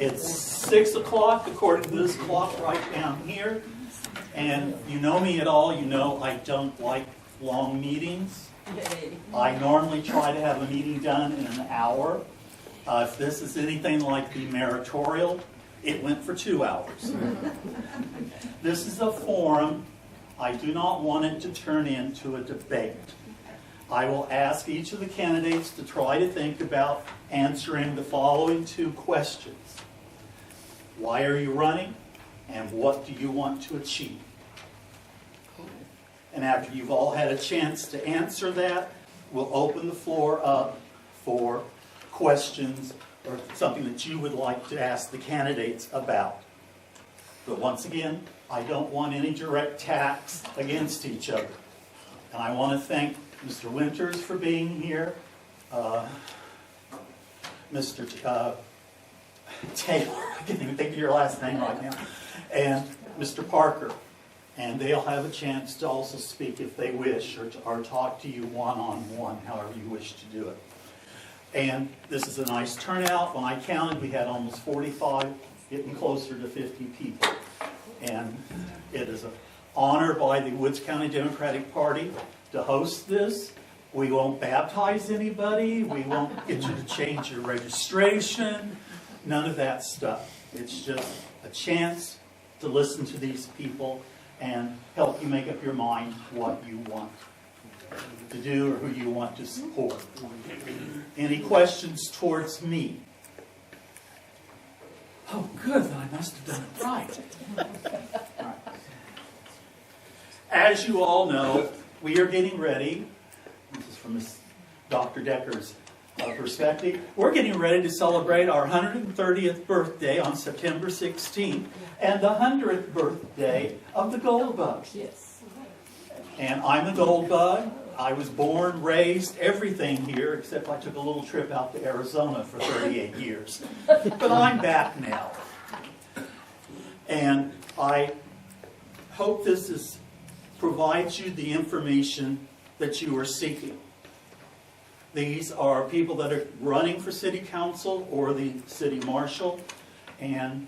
It's 6 o'clock according to this clock right down here. And you know me at all, you know I don't like long meetings. I normally try to have a meeting done in an hour. If this is anything like the meritorial, it went for 2 hours. This is a forum. I do not want it to turn into a debate. I will ask each of the candidates to try to think about answering the following 2 questions. Why are you running? And what do you want to achieve? And after you've all had a chance to answer that, we'll open the floor up for questions or something that you would like to ask the candidates about. But once again, I don't want any direct attacks against each other. And I want to thank Mr. Winters for being here, Mr. Taylor, I can't even think of your last name right now, and Mr. Parker. And they'll have a chance to also speak if they wish, or talk to you one-on-one, however you wish to do it. And this is a nice turnout. When I counted, we had almost 45, getting closer to 50 people. And it is an honor by the Woods County Democratic Party to host this. We won't baptize anybody. We won't get you to change your registration. None of that stuff. It's just a chance to listen to these people and help you make up your mind what you want to do or who you want to support. Any questions towards me? Oh, good, then I must have done it right. As you all know, we are getting ready. This is from Dr. Decker's perspective. We're getting ready to celebrate our 130th birthday on September 16th and the 100th birthday of the gold bug. Yes. And I'm the gold bug. I was born, raised, everything here, except I took a little trip out to Arizona for 38 years. But I'm back now. And I hope this provides you the information that you are seeking. These are people that are running for city council or the city marshal, and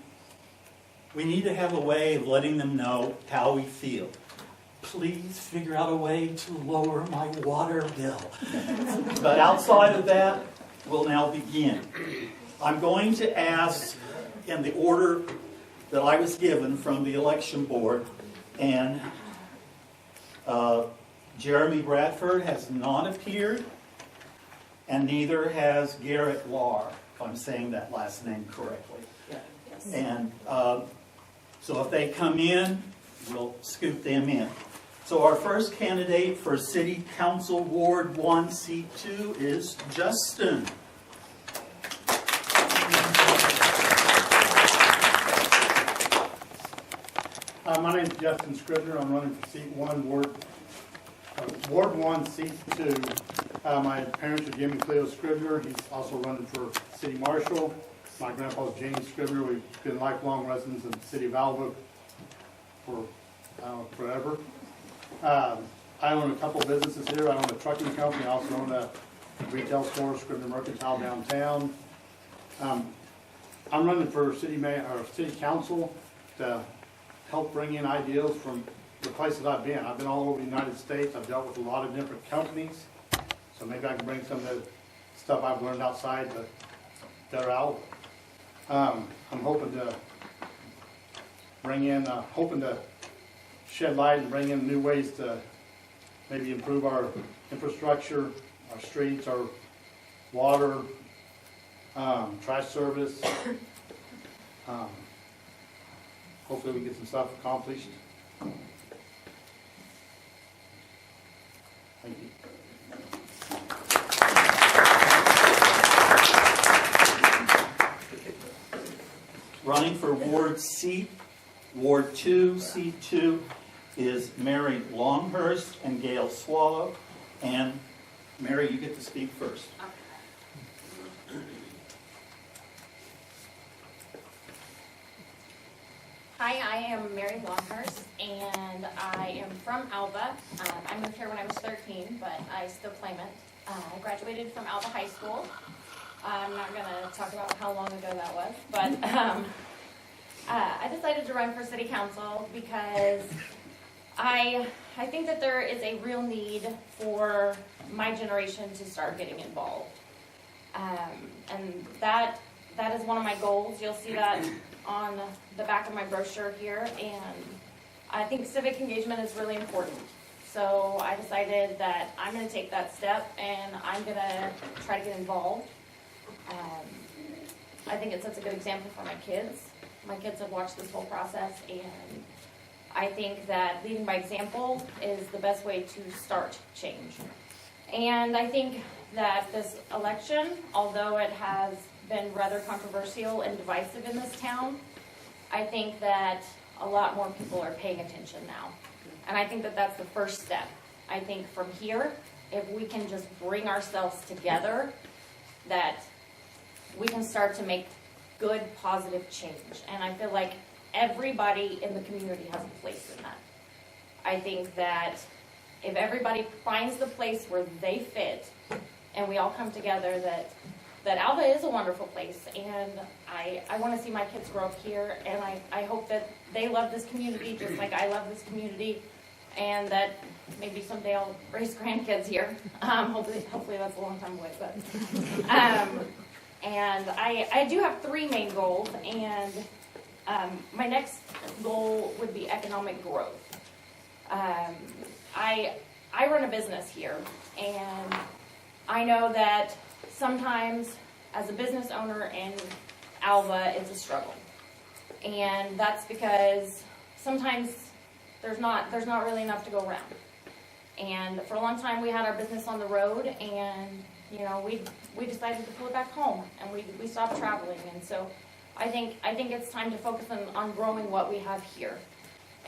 we need to have a way of letting them know how we feel. Please figure out a way to lower my water bill. But outside of that, we'll now begin. I'm going to ask in the order that I was given from the election board, and Jeremy Bradford has not appeared. And neither has Garrett Lahr, if I'm saying that last name correctly. Yeah. Yes. And so if they come in, we'll scoop them in. So our first candidate for City Council Ward 1, Seat 2 is Justin. My name is Justin Scribner. I'm running for Seat 1, Ward 1, Seat 2. My parents are Jim and Cleo Scribner. He's also running for City Marshal. My grandpa is James Scribner. We've been lifelong residents of the city of Alva for forever. I own a couple businesses here. I own a trucking company. I also own a retail store, Scribner Mercantile, downtown. I'm running for city council to help bring in ideas from the places I've been. I've been all over the United States. I've dealt with a lot of different companies. So maybe I can bring some of the stuff I've learned outside to better out. I'm hoping to shed light and bring in new ways to maybe improve our infrastructure, our streets, our water, trash service. Hopefully we get some stuff accomplished. Thank you. Running for Ward 2, Seat 2 is Mary Longhurst and Gail Swallow. And Mary, you get to speak first. Hi, I am Mary Longhurst, and I am from Alva. I moved here when I was 13, but I still claim it. I graduated from Alva High School. I'm not going to talk about how long ago that was, but I decided to run for city council because I think that there is a real need for my generation to start getting involved. And that is one of my goals. You'll see that on the back of my brochure here, and I think civic engagement is really important. So I decided that I'm going to take that step and I'm going to try to get involved. I think it sets a good example for my kids. My kids have watched this whole process, and I think that leading by example is the best way to start change. And I think that this election, although it has been rather controversial and divisive in this town, I think that a lot more people are paying attention now. And I think that that's the first step. I think from here, if we can just bring ourselves together, that we can start to make good, positive change. And I feel like everybody in the community has a place in that. I think that if everybody finds the place where they fit, and we all come together, that Alva is a wonderful place, and I want to see my kids grow up here, and I hope that they love this community just like I love this community, and that maybe someday I'll raise grandkids here. Hopefully that's a long time away, but and I do have 3 main goals, and my next goal would be economic growth. I run a business here, and I know that sometimes as a business owner in Alva, it's a struggle. And that's because sometimes there's not really enough to go around. And for a long time we had our business on the road, and we decided to pull it back home, and we stopped traveling. And so I think it's time to focus on growing what we have here.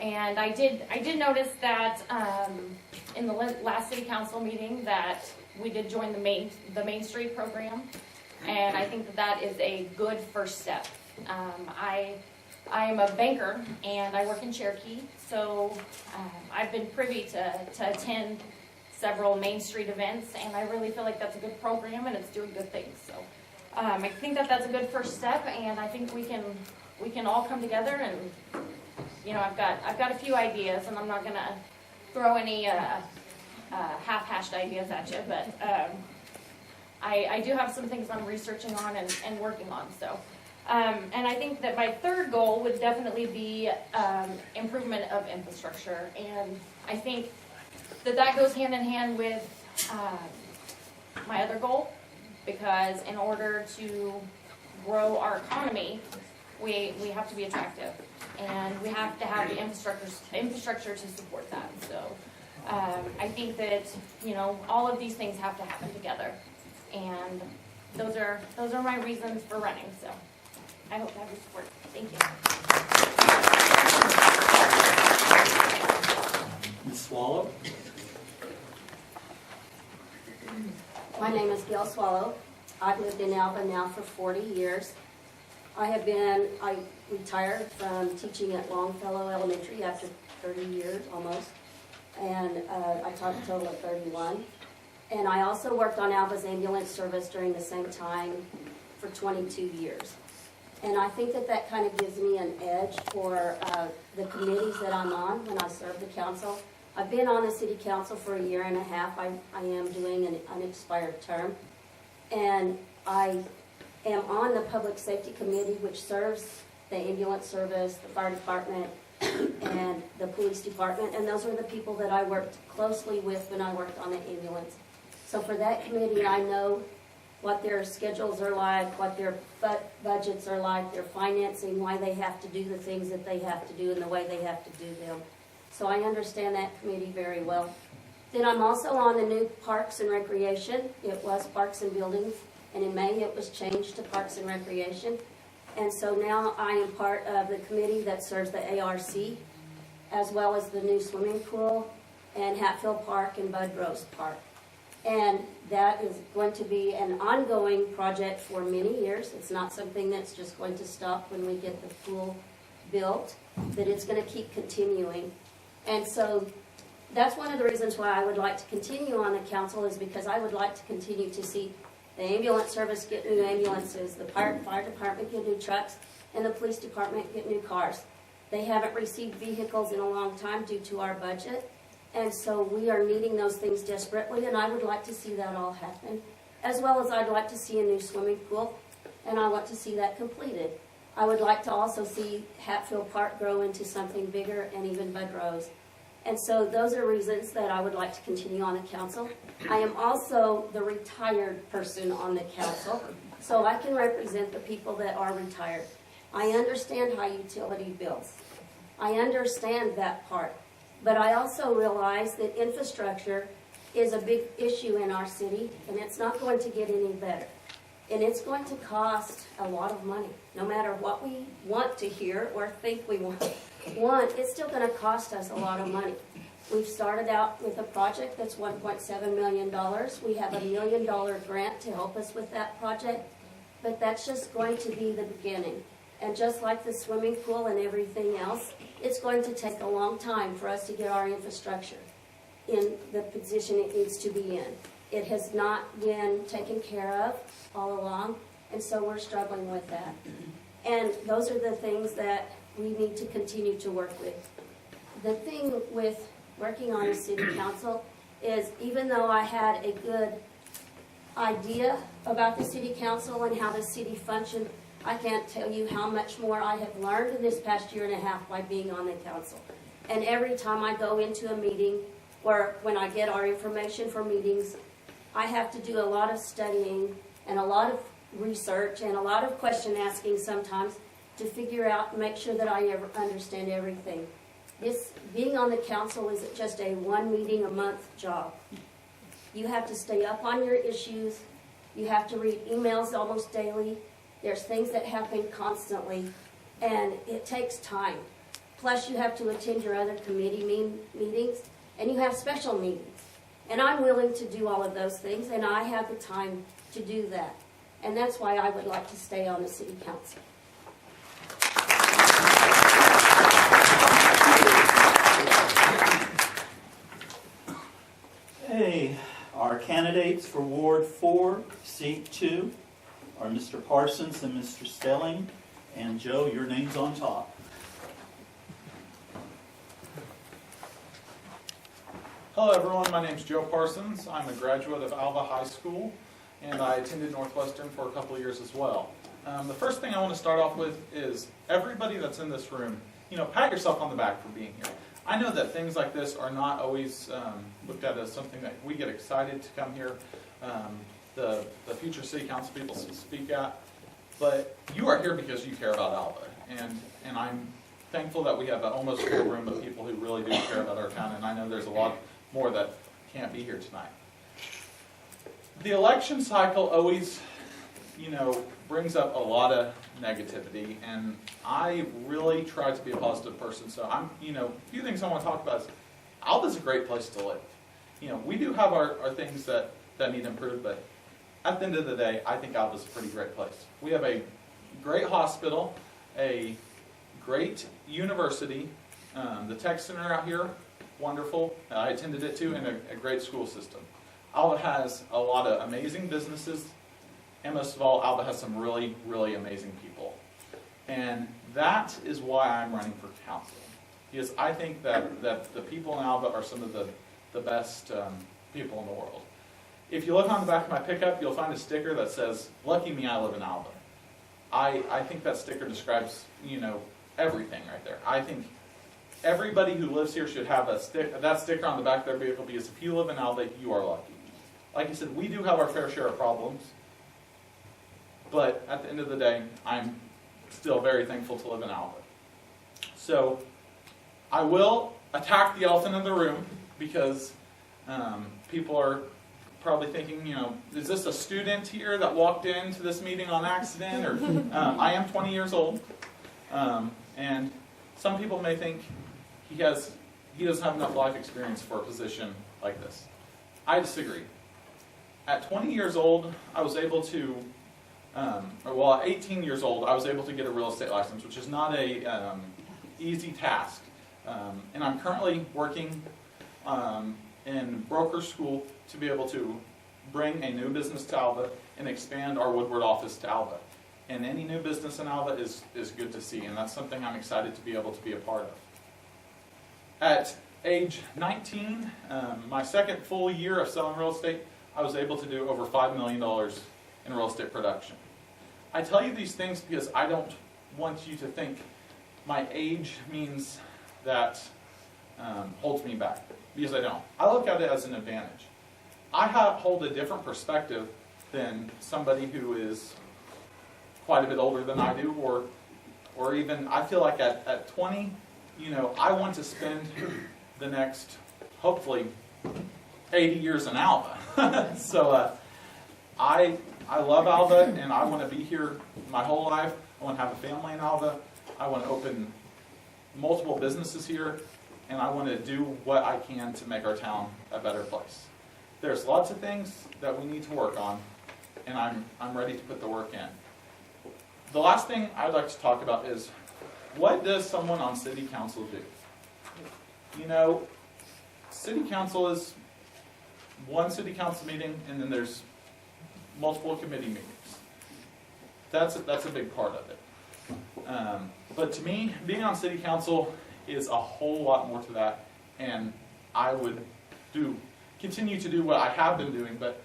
And I did notice that in the last city council meeting that we did join the Main Street program, and I think that is a good first step. I am a banker, and I work in Cherokee, so I've been privy to attend several Main Street events, and I really feel like that's a good program, and it's doing good things. So I think that's a good first step, and I think we can all come together. And I've got a few ideas, and I'm not gonna throw any half-hashed ideas at you, but I do have some things I'm researching on and working on. So, and I think that my third goal would definitely be improvement of infrastructure, and I think that goes hand in hand with my other goal, because in order to grow our economy, we have to be attractive, and we have to have the infrastructure to support that. So I think that all of these things have to happen together, and those are my reasons for running. So I hope to have your support. Thank you. Ms. Swallow? My name is Gail Swallow. I've lived in Alva now for 40 years. I retired from teaching at Longfellow Elementary after 30 years almost, and I taught a total of 31. And I also worked on Alva's ambulance service during the same time for 22 years. And I think that kind of gives me an edge for the committees that I'm on when I serve the council. I've been on the city council for a year and a half. I am doing an unexpired term. And I am on the Public Safety Committee, which serves the ambulance service, the fire department, and the police department. And those are the people that I worked closely with when I worked on the ambulance. So for that committee, I know what their schedules are like, what their budgets are like, their financing, why they have to do the things that they have to do and the way they have to do them. So I understand that committee very well. Then I'm also on the new Parks and Recreation. It was Parks and Buildings, and in May it was changed to Parks and Recreation. And so now I am part of the committee that serves the ARC, as well as the new swimming pool and Hatfield Park and Bud Rose Park. And that is going to be an ongoing project for many years. It's not something that's just going to stop when we get the pool built, that it's going to keep continuing. And so that's one of the reasons why I would like to continue on the council, is because I would like to continue to see The ambulance service get new ambulances, the fire department get new trucks, and the police department get new cars. They haven't received vehicles in a long time due to our budget, and so we are needing those things desperately, and I would like to see that all happen, as well as I'd like to see a new swimming pool, and I want to see that completed. I would like to also see Hatfield Park grow into something bigger and even Bud Rose. And so those are reasons that I would like to continue on the council. I am also the retired person on the council, so I can represent the people that are retired. I understand high utility bills. I understand that part. But I also realize that infrastructure is a big issue in our city, and it's not going to get any better. And it's going to cost a lot of money, no matter what we want to hear or think we want. It's still going to cost us a lot of money. We've started out with a project that's $1.7 million. We have a $1 million grant to help us with that project, but that's just going to be the beginning. And just like the swimming pool and everything else, it's going to take a long time for us to get our infrastructure in the position it needs to be in. It has not been taken care of all along, and so we're struggling with that. And those are the things that we need to continue to work with. The thing with working on a city council is, even though I had a good idea about the city council and how the city functioned, I can't tell you how much more I have learned in this past year and a half by being on the council. And every time I go into a meeting, or when I get our information for meetings, I have to do a lot of studying and a lot of research and a lot of question asking sometimes to figure out and make sure that I understand everything. This being on the council isn't just a one meeting a month job. You have to stay up on your issues. You have to read emails almost daily. There's things that happen constantly, and it takes time. Plus, you have to attend your other committee meetings, and you have special meetings. And I'm willing to do all of those things, and I have the time to do that. And that's why I would like to stay on the city council. Hey, our candidates for Ward 4, Seat 2, are Mr. Parsons and Mr. Stelling. And Joe, your name's on top. Hello everyone, my name is Joe Parsons. I'm a graduate of Alva High School, and I attended Northwestern for a couple of years as well. The first thing I want to start off with is everybody that's in this room, pat yourself on the back for being here. I know that things like this are not always looked at as something that we get excited to come here, the future city council people speak at, but you are here because you care about Alva, and I'm thankful that we have an almost full room of people who really do care about our town, and I know there's a lot more that can't be here tonight. The election cycle always, brings up a lot of negativity, and I really try to be a positive person. So a few things I want to talk about is Alva's a great place to live. We do have our things that need improved, but at the end of the day, I think Alva's a pretty great place. We have a great hospital, a great university, the tech center out here, wonderful. I attended it too, and a great school system. Alva has a lot of amazing businesses, and most of all, Alva has some really, really amazing people. And that is why I'm running for council. Because I think that the people in Alva are some of the best people in the world. If you look on the back of my pickup, you'll find a sticker that says, "Lucky me, I live in Alva." I think that sticker describes, everything right there. I think everybody who lives here should have that sticker on the back of their vehicle, because if you live in Alva, you are lucky. Like I said, we do have our fair share of problems, but at the end of the day, I'm still very thankful to live in Alva. So I will attack the elephant in the room, because people are probably thinking, is this a student here that walked into this meeting on accident? Or I am 20 years old, and some people may think he doesn't have enough life experience for a position like this. I disagree. At 20 years old, I was able to, at 18 years old, I was able to get a real estate license, which is not a easy task. And I'm currently working in broker school to be able to bring a new business to Alva and expand our Woodward office to Alva. And any new business in Alva is good to see, and that's something I'm excited to be able to be a part of. At age 19, my second full year of selling real estate, I was able to do over $5 million in real estate production. I tell you these things because I don't want you to think my age means that holds me back, because I don't. I look at it as an advantage. I hold a different perspective than somebody who is quite a bit older than I do, or even, I feel like at 20, I want to spend the next, hopefully, 80 years in Alva. So I love Alva, and I want to be here my whole life. I want to have a family in Alva. I want to open multiple businesses here, and I want to do what I can to make our town a better place. There's lots of things that we need to work on, and I'm ready to put the work in. The last thing I'd like to talk about is, what does someone on city council do? City council is one city council meeting, and then there's multiple committee meetings. That's a big part of it. But to me, being on city council is a whole lot more to that, and I would continue to do what I have been doing. But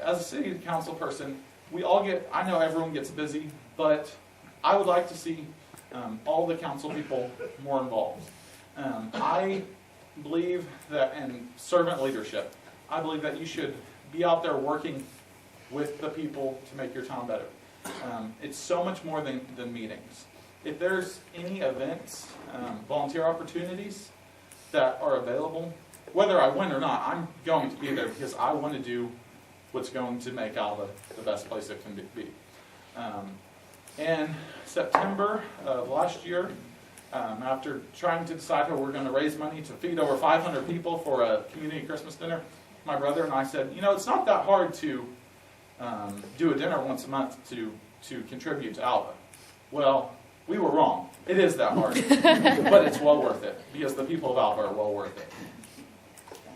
as a city council person, I know everyone gets busy, but I would like to see all the council people more involved. I believe that in servant leadership, I believe that you should be out there working with the people to make your town better. It's so much more than meetings. If there's any events, volunteer opportunities that are available, whether I win or not, I'm going to be there because I want to do what's going to make Alva the best place it can be. In September of last year, after trying to decide how we're going to raise money to feed over 500 people for a community Christmas dinner, my brother and I said, it's not that hard to do a dinner once a month to contribute to Alva. Well, we were wrong. It is that hard, but it's well worth it because the people of Alva are well worth it.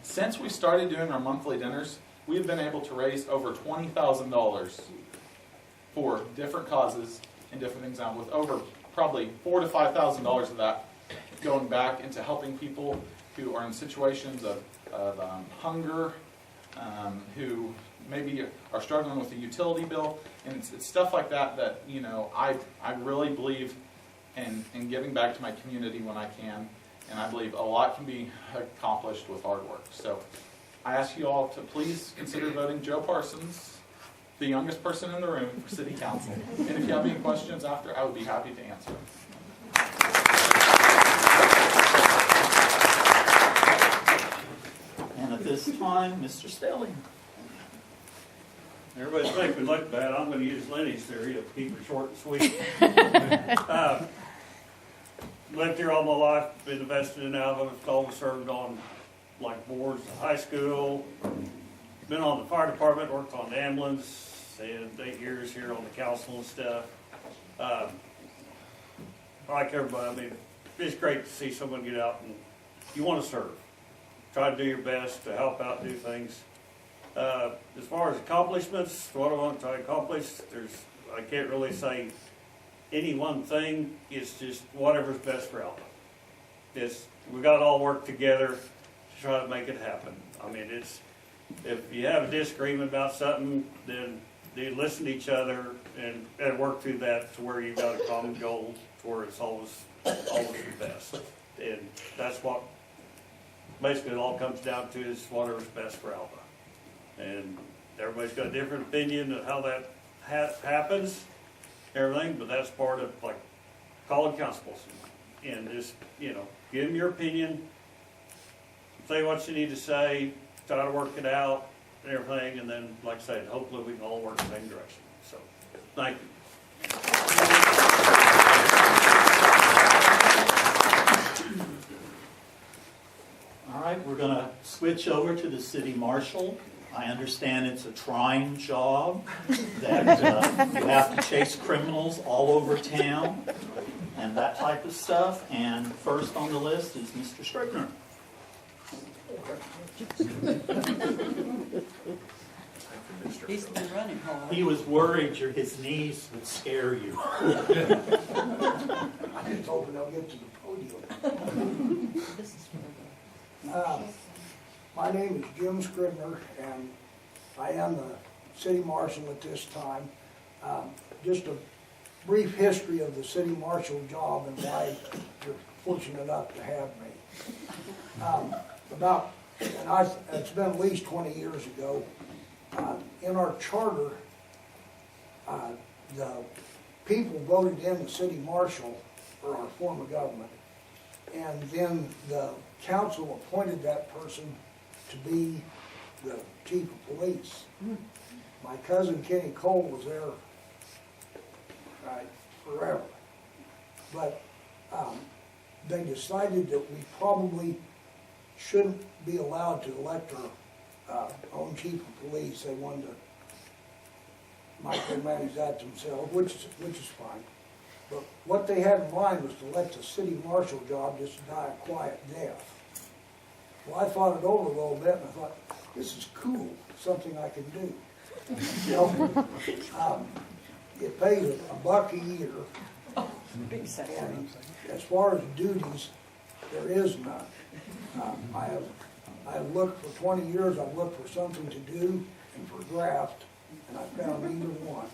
Since we started doing our monthly dinners, we've been able to raise over $20,000 for different causes and different things, with over probably $4,000 to $5,000 of that going back into helping people who are in situations of hunger, who maybe are struggling with a utility bill, and it's stuff like that I really believe in giving back to my community when I can, and I believe a lot can be accomplished with hard work. So I ask you all to please consider voting Joe Parsons, the youngest person in the room, for city council. And if you have any questions after, I would be happy to answer them. And at this time, Mr. Stelling. Everybody thinks we look bad. I'm going to use Lenny's theory of keep it short and sweet. Lived here all my life, been invested in Alva, always served on boards at high school, been on the fire department, worked on the ambulance, and 8 years here on the council and stuff. Like everybody, it's great to see someone get out and you want to serve. Try to do your best to help out, do things. As far as accomplishments, what I want to accomplish, I can't really say any one thing. It's just whatever's best for Alva. We got to all work together to try to make it happen. If you have a disagreement about something, then they listen to each other and work through that to where you've got a common goal to where it's always the best. And that's what basically it all comes down to, is whatever's best for Alva. And everybody's got a different opinion of how that happens, everything, but that's part of calling constables and just, give them your opinion, say what you need to say, try to work it out and everything, and then, like I said, hopefully we can all work in the same direction. So, thank you. All right, we're going to switch over to the city marshal. I understand it's a trying job, that you have to chase criminals all over town and that type of stuff. And first on the list is Mr. Scribner. He's been running hard. He was worried his knees would scare you. I just hoping I'll get to the podium. This is for the. My name is Jim Scribner, and I am the city marshal at this time. Just a brief history of the city marshal job and why you're fortunate enough to have me. It's been at least 20 years ago. In our charter, the people voted in the city marshal for our form of government. And then the council appointed that person to be the chief of police. My cousin Kenny Cole was there forever. But they decided that we probably shouldn't be allowed to elect our own chief of police. They wanted to micromanage that themselves, which is fine. But what they had in mind was to let the city marshal job just die a quiet death. Well, I thought it over a little bit, and I thought, this is cool, something I can do. You know, it pays $1 a year, Big salary. and as far as duties, there is none. I've looked for 20 years, I've looked for something to do and for graft, and I found neither one.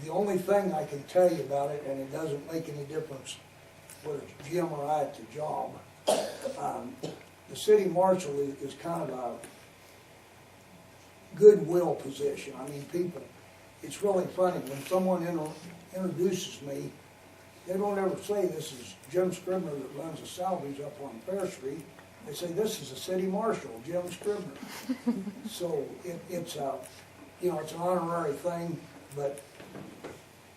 The only thing I can tell you about it, and it doesn't make any difference whether it's Jim or I at the job, the city marshal is kind of a goodwill position. I mean, people, it's really funny, when someone introduces me, they don't ever say this is Jim Scribner that runs a salvage up on Fair Street. They say this is the city marshal, Jim Scribner. So it's you know, it's an honorary thing, but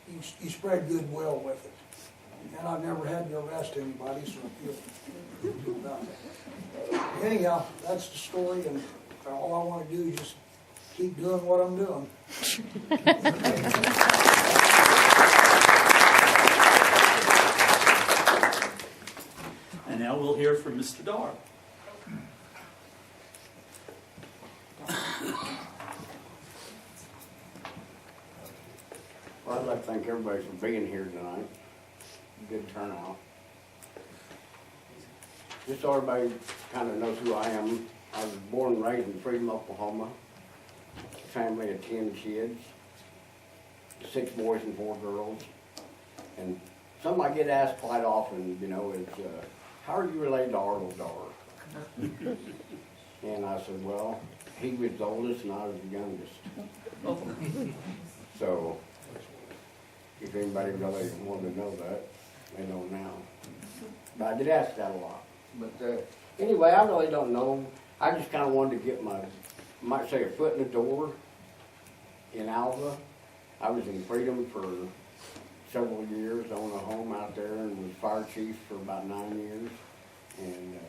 you spread goodwill with it. And I've never had to arrest anybody, so I feel good about that. Anyhow, that's the story, and all I want to do is just keep doing what I'm doing. And now we'll hear from Mr. Dar. Well, I'd like to thank everybody for being here tonight. Good turnout. Just so everybody kind of knows who I am, I was born and raised in Freedom, Oklahoma. Family of 10 kids, 6 boys and 4 girls. And something I get asked quite often, you know, is, how are you related to Arnold Dar? And I said, well, he was the oldest and I was the youngest. So, if anybody really wanted to know that, they know now. But I get asked that a lot. But anyway, I really don't know. I just kind of wanted to get my, might say, a foot in the door in Alva. I was in Freedom for several years, owned a home out there, and was fire chief for about 9 years. And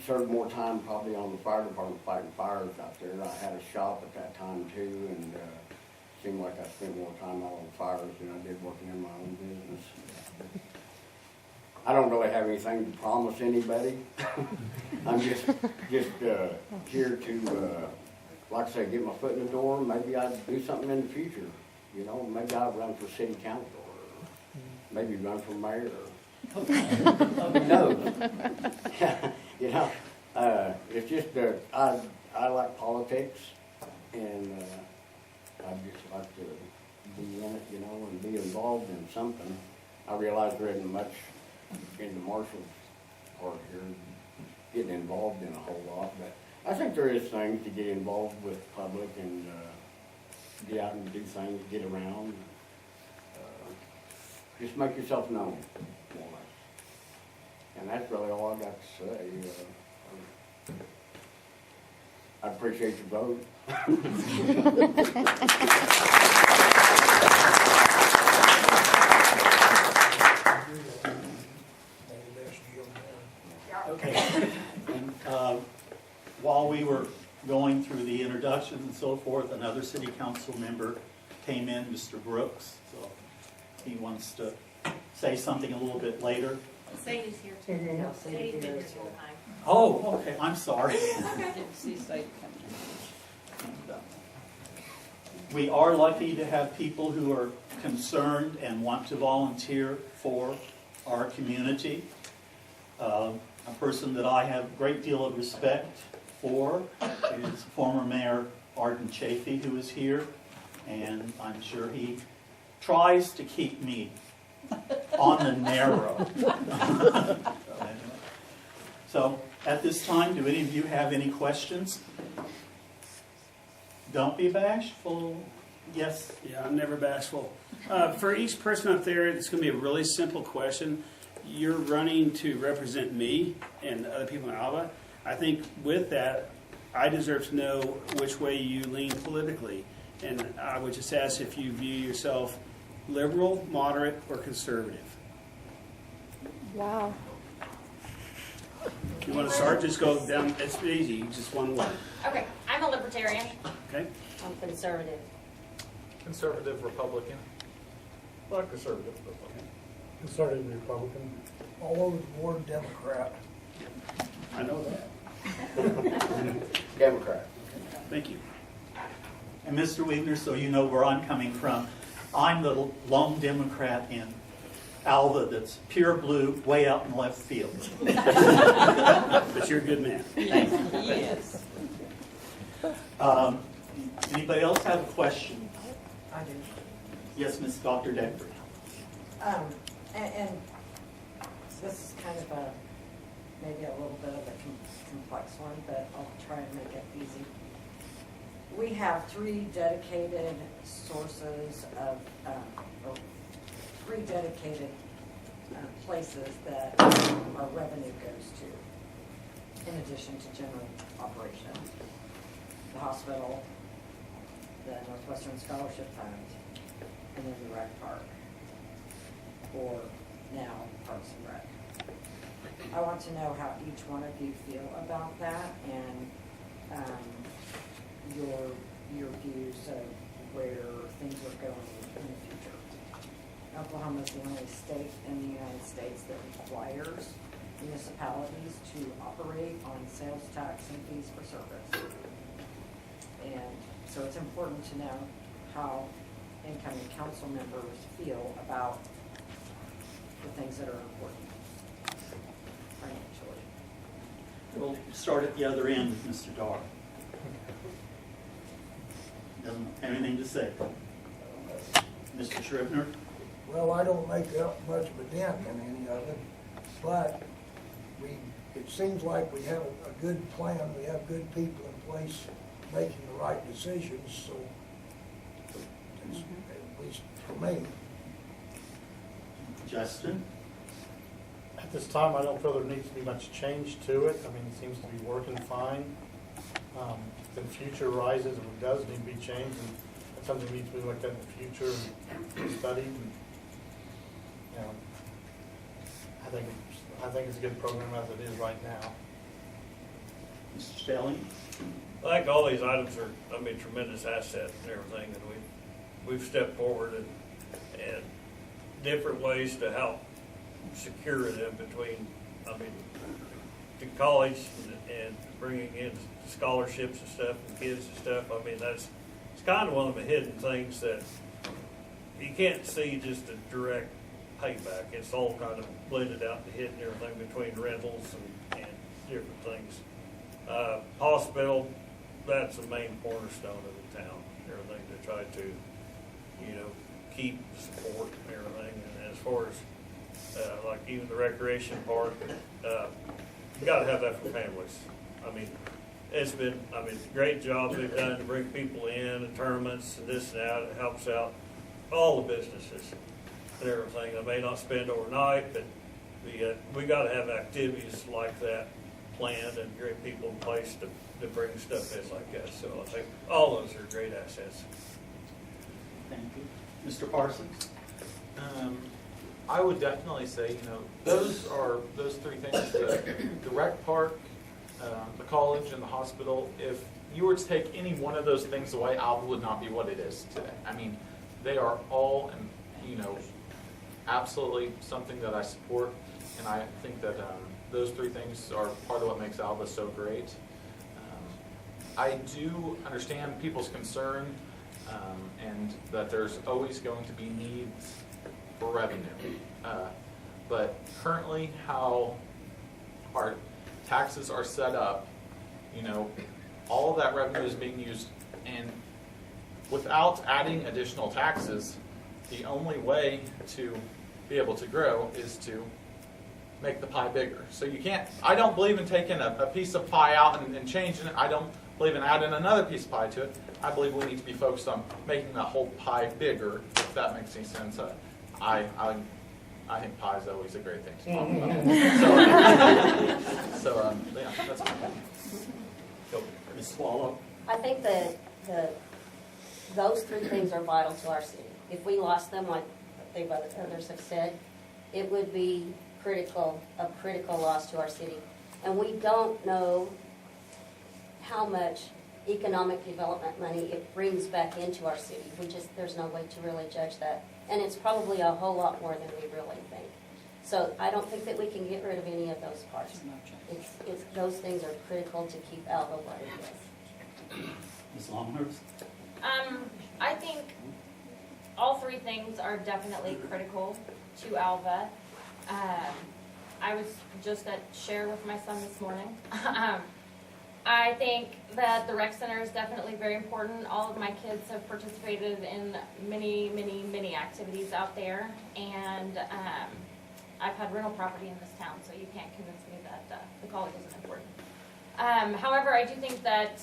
served more time probably on the fire department fighting fires out there. I had a shop at that time too, and seemed like I spent more time out on fires than I did working in my own business. I don't really have anything to promise anybody. I'm just here to, like I say, get my foot in the door. Maybe I'd do something in the future. You know, maybe I'd run for city council, or maybe run for mayor. Who knows? You know, it's just I like politics, and I just like to be in it, you know, and be involved in something. I realize there isn't much in the marshal part here, getting involved in a whole lot, but I think there is things to get involved with the public and get out and do things, get around. Just make yourself known, more or less. And that's really all I got to say. I appreciate your vote. Okay. And while we were going through the introductions and so forth, another city council member came in, Mr. Brooks. So he wants to say something a little bit later. Sadie's here too. Sadie's been here the whole time. Oh, okay, I'm sorry. Didn't see state coming. And, we are lucky to have people who are concerned and want to volunteer for our community. A person that I have a great deal of respect for is former Mayor Arden Chafee, who is here, and I'm sure he tries to keep me on the narrow. So at this time, do any of you have any questions? Don't be bashful. Yes? Yeah, I'm never bashful. For each person up there, it's going to be a really simple question. You're running to represent me and other people in Alva. I think with that, I deserve to know which way you lean politically. And I would just ask if you view yourself liberal, moderate, or conservative. Wow. If you want to start, just go down. It's easy, just one way. Okay, I'm a libertarian. Okay? I'm conservative. Conservative Republican. Well, conservative. Conservative Republican. All over the board, Democrat. I know that. Democrat. Thank you. And Mr. Wegener, so you know where I'm coming from, I'm the lone Democrat in Alva that's pure blue, way out in left field. But you're a good man. Yes. Anybody else have a question? I do. Yes, Ms. Dr. Decker. And this is kind of maybe a little bit of a complex one, but I'll try and make it easy. We have 3 dedicated sources of, or 3 dedicated places that our revenue goes to, in addition to general operations. The hospital, the Northwestern Scholarship Fund, and then the rec park, or now Parks and Rec. I want to know how each one of you feel about that and your views of where things are going in the future. Oklahoma is the only state in the United States that requires municipalities to operate on sales tax and fees for service. And so it's important to know how incoming council members feel about the things that are important financially. We'll start at the other end with Mr. Dar. Doesn't have anything to say. Mr. Scribner? Well, I don't make up much of a dent in any of it, but it seems like we have a good plan, we have good people in place making the right decisions, so it's, at least for me. Justin? At this time, I don't feel there needs to be much change to it. I mean, it seems to be working fine. If the future arises, and it does need to be changed, and that's something needs to be looked at in the future and studied. And, you know, I think it's a good program as it is right now. Mr. Stelling? I think all these items are, tremendous asset and everything, and we've stepped forward and different ways to help secure them between, the college and bringing in scholarships and stuff and kids and stuff. It's kind of one of the hidden things that you can't see just a direct payback. It's all kind of blended out and hidden everything between rentals and different things. Hospital, that's the main cornerstone of the town. Everything to try to, keep support and everything. And as far as like even the recreation park, you got to have that for families. It's been great job they've done to bring people in and tournaments and this and that. It helps out all the businesses and everything. They may not spend overnight, but we got to have activities like that planned and great people in place to bring stuff in like that. So I think all those are great assets. Thank you. Mr. Parsons? I would definitely say, those 3 things, the rec park, the college, and the hospital. If you were to take any one of those things away, Alva would not be what it is today. They are all, absolutely something that I support, and I think that those three things are part of what makes Alva so great. I do understand people's concern and that there's always going to be needs for revenue. But currently how our taxes are set up, you know, all of that revenue is being used, and without adding additional taxes, the only way to be able to grow is to make the pie bigger. So you can't, I don't believe in taking a piece of pie out and changing it. I don't believe in adding another piece of pie to it. I believe we need to be focused on making the whole pie bigger, if that makes any sense. I think pie is always a great thing to talk about. Yeah, that's my opinion. Go, Ms. Swallow. I think that those three things are vital to our city. If we lost them, like others have said, it would be a critical loss to our city. And we don't know how much economic development money it brings back into our city. There's no way to really judge that. And it's probably a whole lot more than we really think. So I don't think that we can get rid of any of those parts. Those things are critical to keep Alva what it is. Ms. Longhurst. I think all three things are definitely critical to Alva. I was just at Share with my son this morning. I think that the rec center is definitely very important. All of my kids have participated in many activities out there, and I've had rental property in this town, so you can't convince me that the college isn't important. However, I do think that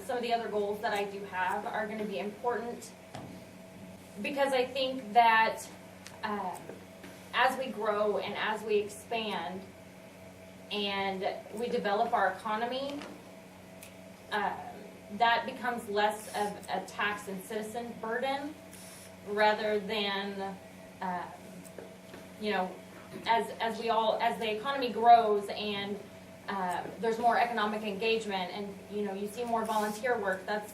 some of the other goals that I do have are going to be important, because I think that as we grow and as we expand and we develop our economy, that becomes less of a tax and citizen burden rather than, as the economy grows and there's more economic engagement, and you see more volunteer work. That's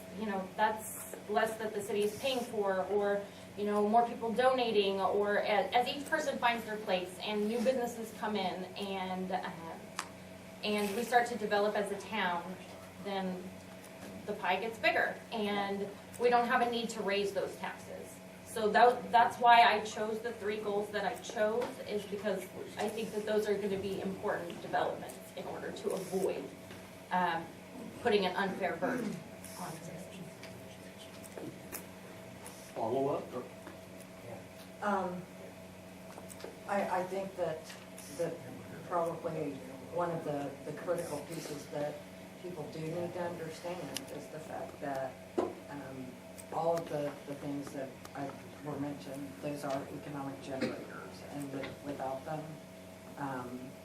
less that the city is paying for, or more people donating, or as each person finds their place and new businesses come in, and we start to develop as a town, then the pie gets bigger, and we don't have a need to raise those taxes. So that's why I chose the three goals that I chose, is because I think that those are going to be important developments in order to avoid putting an unfair burden on citizens. Follow up? I think that probably one of the critical pieces that people do need to understand is the fact that all of the things that were mentioned, those are economic generators, and without them,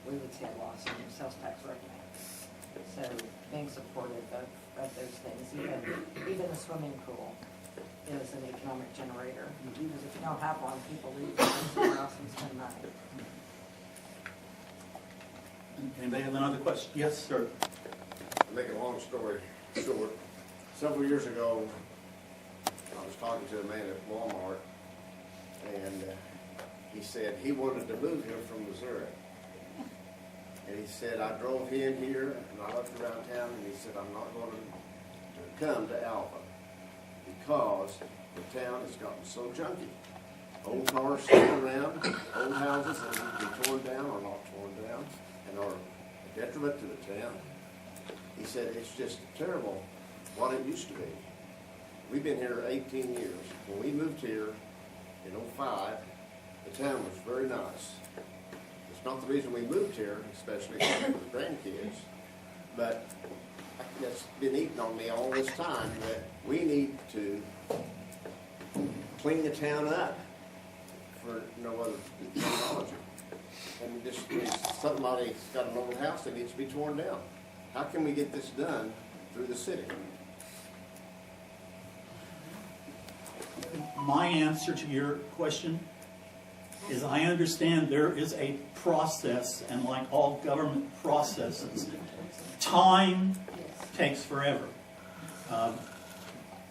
we would see a loss in sales tax revenue. So being supportive of those things, even a swimming pool is an economic generator, because if you don't have one, people leave and go somewhere else and spend money. Anybody have another question? Yes, sir. To make a long story short, several years ago, I was talking to a man at Walmart, and he said he wanted to move here from Missouri. And he said, I drove in here, and I looked around town, and he said, I'm not going to come to Alva, because the town has gotten so junky. Old cars sitting around, old houses that need to be torn down or not torn down, and are a detriment to the town. He said, it's just terrible what it used to be. We've been here 18 years. When we moved here in '05, the town was very nice. It's not the reason we moved here, especially for the grandkids, but it's been eating on me all this time that we need to clean the town up for no other technology. And just, somebody's got an old house that needs to be torn down. How can we get this done through the city? My answer to your question is, I understand there is a process, and like all government processes, time takes forever.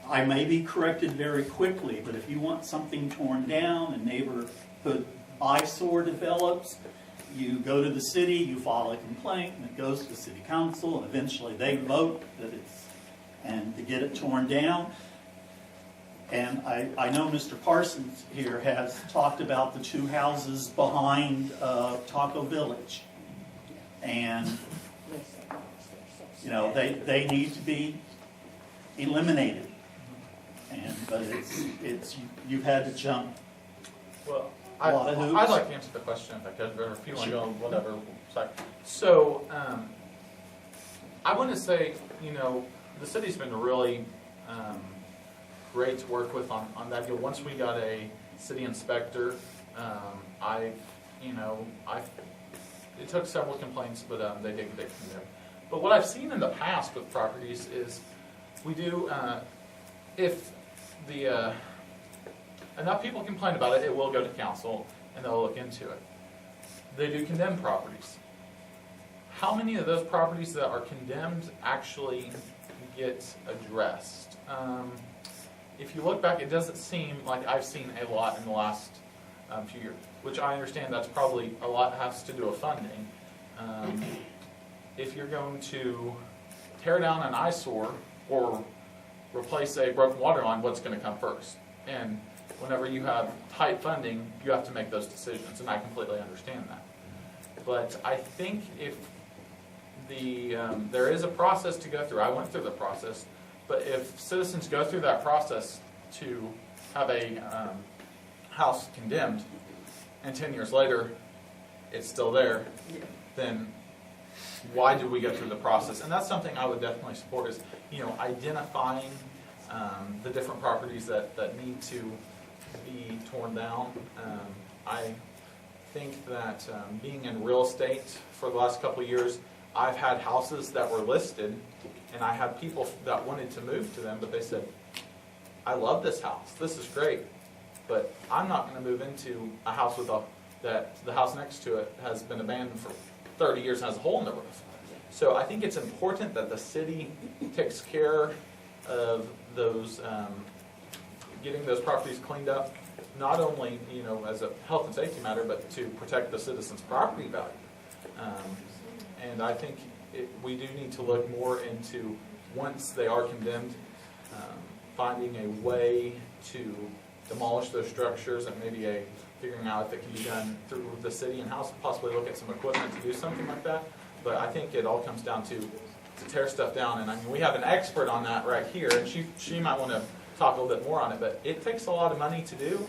I may be corrected very quickly, but if you want something torn down, a neighborhood eyesore develops, you go to the city, you file a complaint, and it goes to the city council, and eventually they vote that and to get it torn down. And I know Mr. Parsons here has talked about the two houses behind Taco Village. And, you know, they need to be eliminated. But you've had to jump. Well, A lot of hoops. I'd like to answer the question if I could, or if you want to go, whatever. Sorry. So, I want to say, you know, the city's been really great to work with on that deal. Once we got a city inspector, it took several complaints, but they did get from there. But what I've seen in the past with properties is we do, if the enough people complain about it, it will go to council and they'll look into it. They do condemn properties. How many of those properties that are condemned actually get addressed? If you look back, it doesn't seem like I've seen a lot in the last few years, which I understand that's probably a lot has to do with funding. If you're going to tear down an eyesore or replace a broken water line, what's going to come first? And whenever you have tight funding, you have to make those decisions, and I completely understand that. But I think if there is a process to go through, I went through the process, but if citizens go through that process to have a house condemned, and 10 years later it's still there, then why do we go through the process? And that's something I would definitely support, is, you know, identifying the different properties that need to be torn down. I think that being in real estate for the last couple of years, I've had houses that were listed, and I had people that wanted to move to them, but they said, I love this house, this is great, but I'm not going to move into a house that the house next to it has been abandoned for 30 years and has a hole in the roof. So I think it's important that the city takes care of those, getting those properties cleaned up, not only, you know, as a health and safety matter, but to protect the citizens' property value. And I think we do need to look more into, once they are condemned, finding a way to demolish those structures, and maybe figuring out if it can be done through the city and house, possibly look at some equipment to do something like that. But I think it all comes down to tear stuff down. And I mean, we have an expert on that right here, and she might want to talk a little bit more on it. But it takes a lot of money to do,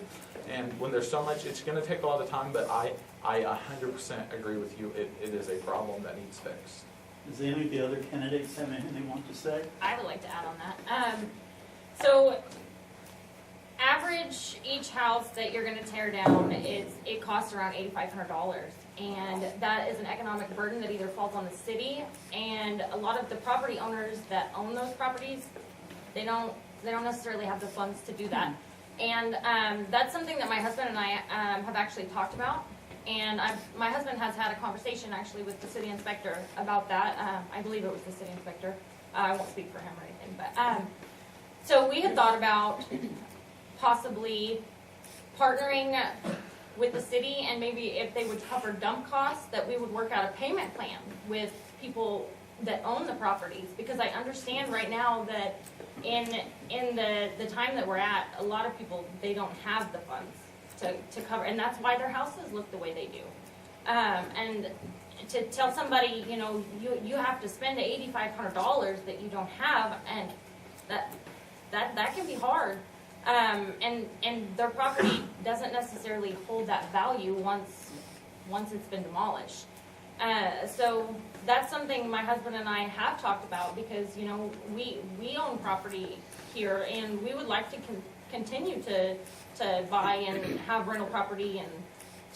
and when there's so much, it's going to take a lot of time. But I 100% agree with you. It is a problem that needs fixed. Does any of the other candidates have anything they want to say? I would like to add on that. So, average each house that you're going to tear down it costs around $8,500, and that is an economic burden that either falls on the city, and a lot of the property owners that own those properties, they don't necessarily have the funds to do that. And that's something that my husband and I have actually talked about. And my husband has had a conversation actually with the city inspector about that. I believe it was the city inspector. I won't speak for him or anything. But so we had thought about possibly partnering with the city, and maybe if they would cover dump costs, that we would work out a payment plan with people that own the properties. Because I understand right now that in the time that we're at, a lot of people, they don't have the funds to cover, and that's why their houses look the way they do. And to tell somebody, you know, you have to spend $8,500 that you don't have, and that can be hard. And their property doesn't necessarily hold that value once it's been demolished. So that's something my husband and I have talked about, because, you know, we own property here, and we would like to continue to buy and have rental property and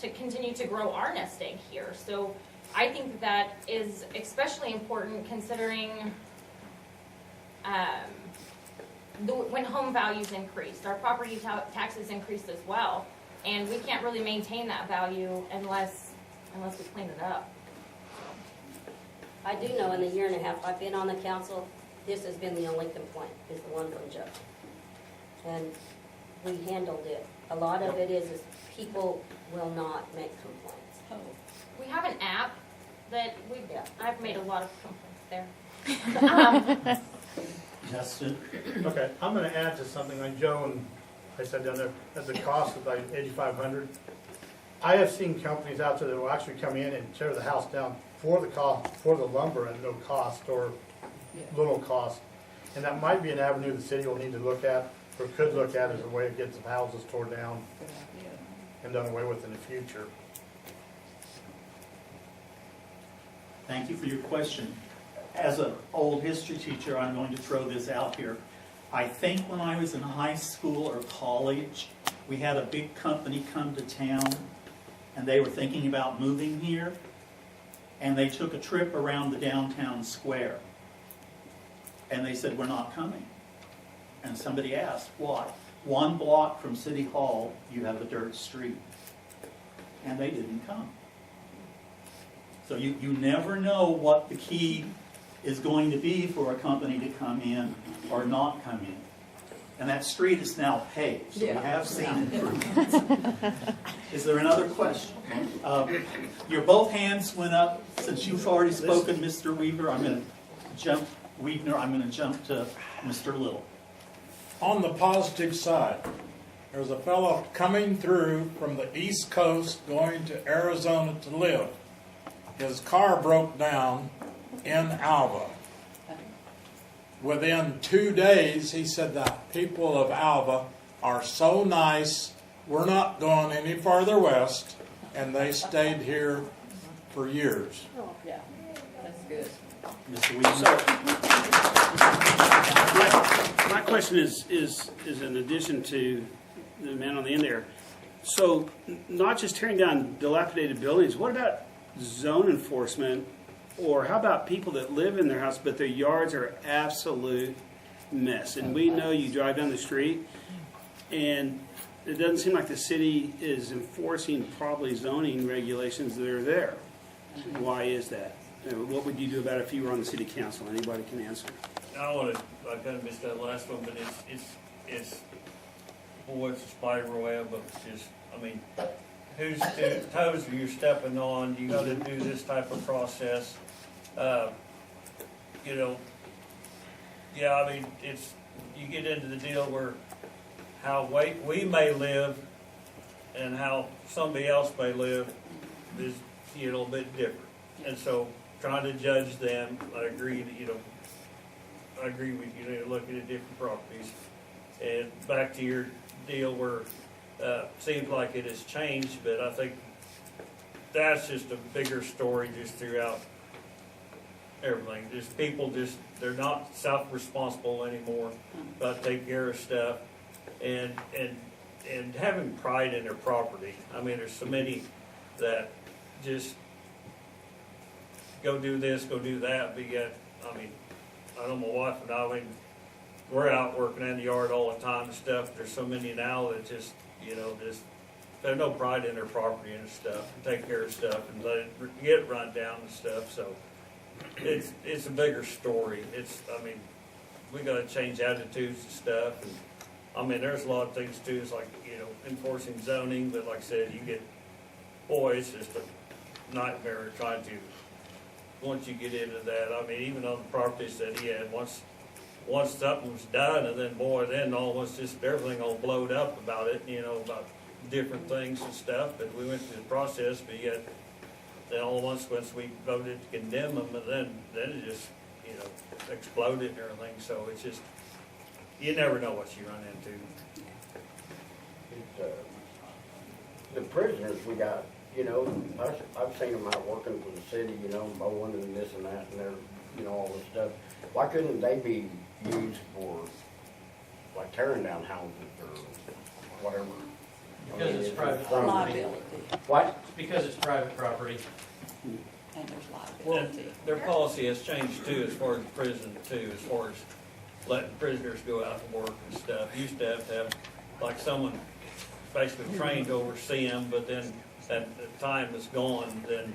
to continue to grow our nest egg here. So I think that is especially important, considering when home values increased, our property taxes increased as well, and we can't really maintain that value unless we clean it up. I do know in the year and a half I've been on the council, this has been the only complaint, is the one from Joe. And we handled it. A lot of it is people will not make complaints. We have an app that I've made a lot of complaints there. Justin? Okay, I'm gonna add to something like Joe and I said down there, at the cost of like $8,500. I have seen companies out there that will actually come in and tear the house down for the cost, for the lumber at no cost or little cost. And that might be an avenue the city will need to look at, or could look at as a way to get some houses torn down and done away with in the future. Thank you for your question. As an old history teacher, I'm going to throw this out here. I think when I was in high school or college, we had a big company come to town, and they were thinking about moving here, and they took a trip around the downtown square. And they said, we're not coming. And somebody asked, why? 1 block from City Hall, you have a dirt street. And they didn't come. So you never know what the key is going to be for a company to come in or not come in. And that street is now paved, so we have seen improvements. Is there another question? Your both hands went up. Since you've already spoken, Mr. Weaver, I'm going to jump to Mr. Little. On the positive side, there's a fellow coming through from the East Coast going to Arizona to live. His car broke down in Alva. Within 2 days, he said the people of Alva are so nice, we're not going any farther west, and they stayed here for years. Yeah, that's good. Mr. Weaver. My question is in addition to the man on the end there. So not just tearing down dilapidated buildings, what about zone enforcement? Or how about people that live in their house but their yards are absolute mess? And we know you drive down the street and it doesn't seem like the city is enforcing probably zoning regulations that are there. Why is that? What would you do about it if you were on the city council? Anybody can answer. I kind of missed that last one, but it's boy, it's a spider web, but it's just, I mean, whose toes are you stepping on? You got to do this type of process. You know, yeah, I mean, you get into the deal where how we may live and how somebody else may live is, a little bit different. And so trying to judge them, I agree that, I agree with you, looking at different properties. And back to your deal where seems like it has changed, but I think that's just a bigger story just throughout everything. Just people they're not self-responsible anymore about taking care of stuff and having pride in their property. I mean, there's so many that just go do this, go do that, but yet, I mean, I know my wife and I, we're out working in the yard all the time and stuff. There's so many now that just they have no pride in their property and stuff, and take care of stuff and let it get run down and stuff. So it's a bigger story. I mean, we got to change attitudes and stuff. And I mean, there's a lot of things too. It's like enforcing zoning, but like I said, it's just a nightmare trying to. Once you get into that, I mean, even on the properties that he had, once something was done, and then all once just everything all blowed up about it, about different things and stuff. But we went through the process, but yet then all once we voted to condemn them, and then it just exploded and everything. So it's just you never know what you run into. The prisoners we got, I've seen them out working for the city, mowing and this and that, and they're, all this stuff. Why couldn't they be used for, like, tearing down houses or whatever? Because it's private property. What? Because it's private property. And there's liability. Their policy has changed too, as far as prison too, as far as letting prisoners go out and work and stuff. Used to have like someone basically trained to oversee them, but then that the time is gone, then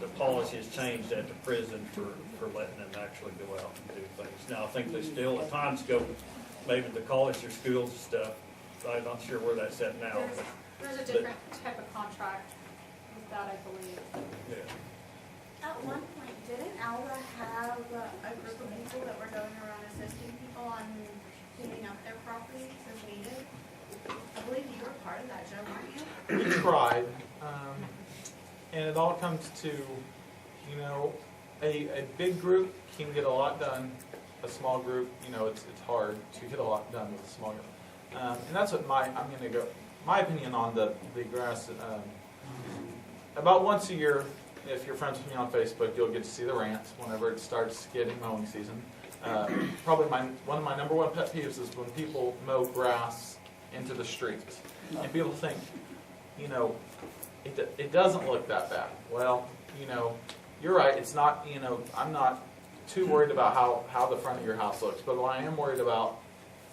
the policy has changed at the prison for letting them actually go out and do things. Now, I think they still at times go maybe to college or schools and stuff. I'm not sure where that's at now. There's a different type of contract with that, I believe. At one point, didn't Alva have a group of people that were going around assisting people on cleaning up their properties as needed? I believe you were part of that, Joe, weren't you? We tried, and it all comes to, you know, a big group can get a lot done. A small group, you know, it's hard to get a lot done with a small group. And that's what my opinion on the grass. About once a year, if you're friends with me on Facebook, you'll get to see the rants whenever it starts getting mowing season. Probably one of my number one pet peeves is when people mow grass into the streets. And people think, you know, it doesn't look that bad. Well, you know, you're right, it's not, you know, I'm not too worried about how the front of your house looks, but what I am worried about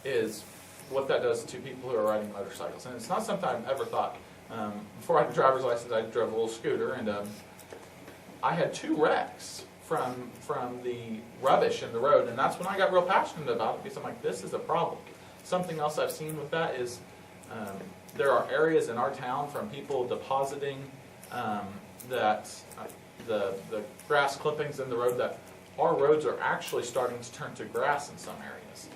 is what that does to people who are riding motorcycles. And it's not something I've ever thought. Before I had a driver's license, I drove a little scooter, and I had 2 wrecks from the rubbish in the road, and that's when I got real passionate about it, because I'm like, this is a problem. Something else I've seen with that is there are areas in our town from people depositing the grass clippings in the road that our roads are actually starting to turn to grass in some areas,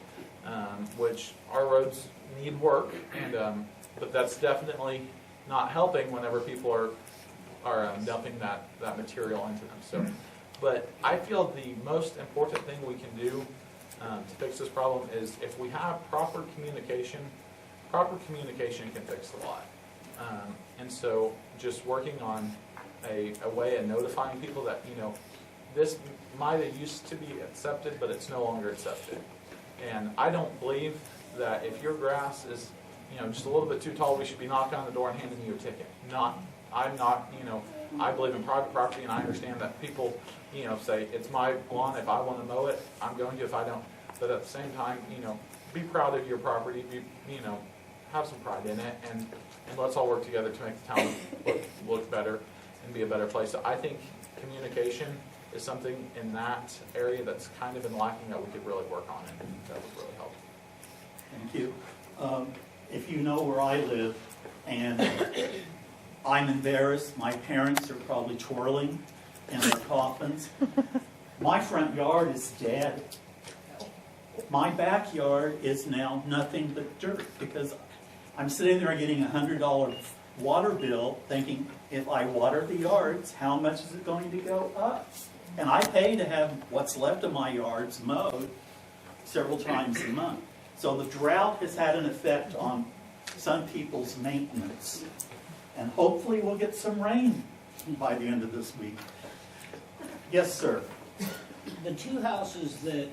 which our roads need work, and but that's definitely not helping whenever people are dumping that material into them. So, but I feel the most important thing we can do to fix this problem is if we have proper communication can fix a lot. And so just working on a way of notifying people that, you know, this might have used to be accepted, but it's no longer accepted. And I don't believe that if your grass is, you know, just a little bit too tall, we should be knocking on the door and handing you a ticket. I'm not, you know, I believe in private property, and I understand that people, you know, say, it's my lawn, if I want to mow it, I'm going to, if I don't. But at the same time, you know, be proud of your property, you know, have some pride in it, and let's all work together to make the town look better and be a better place. So I think communication is something in that area that's kind of been lacking that we could really work on, and that would really help. Thank you. If you know where I live, and I'm embarrassed, my parents are probably twirling in their coffins. My front yard is dead. My backyard is now nothing but dirt, because I'm sitting there getting a $100 water bill thinking, if I water the yards, how much is it going to go up? And I pay to have what's left of my yards mowed several times a month. So the drought has had an effect on some people's maintenance. And hopefully we'll get some rain by the end of this week. Yes, sir. The 2 houses that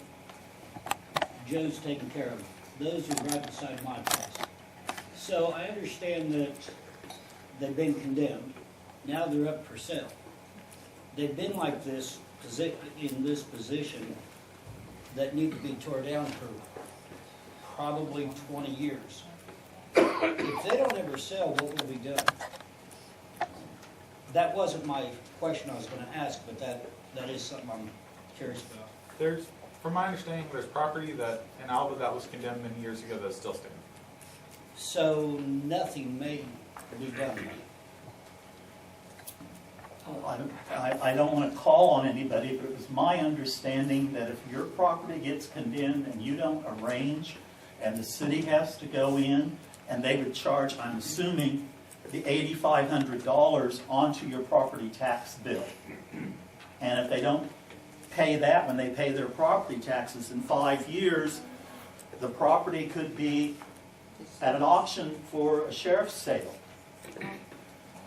Joe's taking care of, those are right beside my house. So I understand that they've been condemned. Now they're up for sale. They've been like this, in this position, that need to be torn down for probably 20 years. If they don't ever sell, what will be done? That wasn't my question I was going to ask, but that is something I'm curious about. From my understanding, there's property that in Alva that was condemned many years ago that's still standing. So nothing may be done. I don't want to call on anybody, but it was my understanding that if your property gets condemned and you don't arrange, and the city has to go in, and they would charge, I'm assuming, the $8,500 onto your property tax bill. And if they don't pay that when they pay their property taxes in 5 years, the property could be at an auction for a sheriff's sale.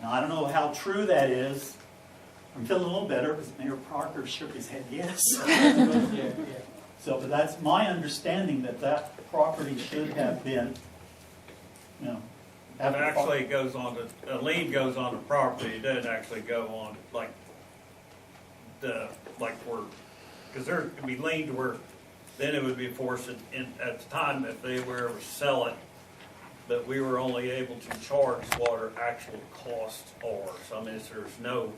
Now, I don't know how true that is. I'm feeling a little better because Mayor Parker shook his head yes. So, but that's my understanding, that property should have been, you know. It actually goes on to, a lien goes on the property, it doesn't actually go on, because there could be liens where, then it would be forced at the time if they were ever sell it, but we were only able to charge what our actual costs are. So I mean, there's no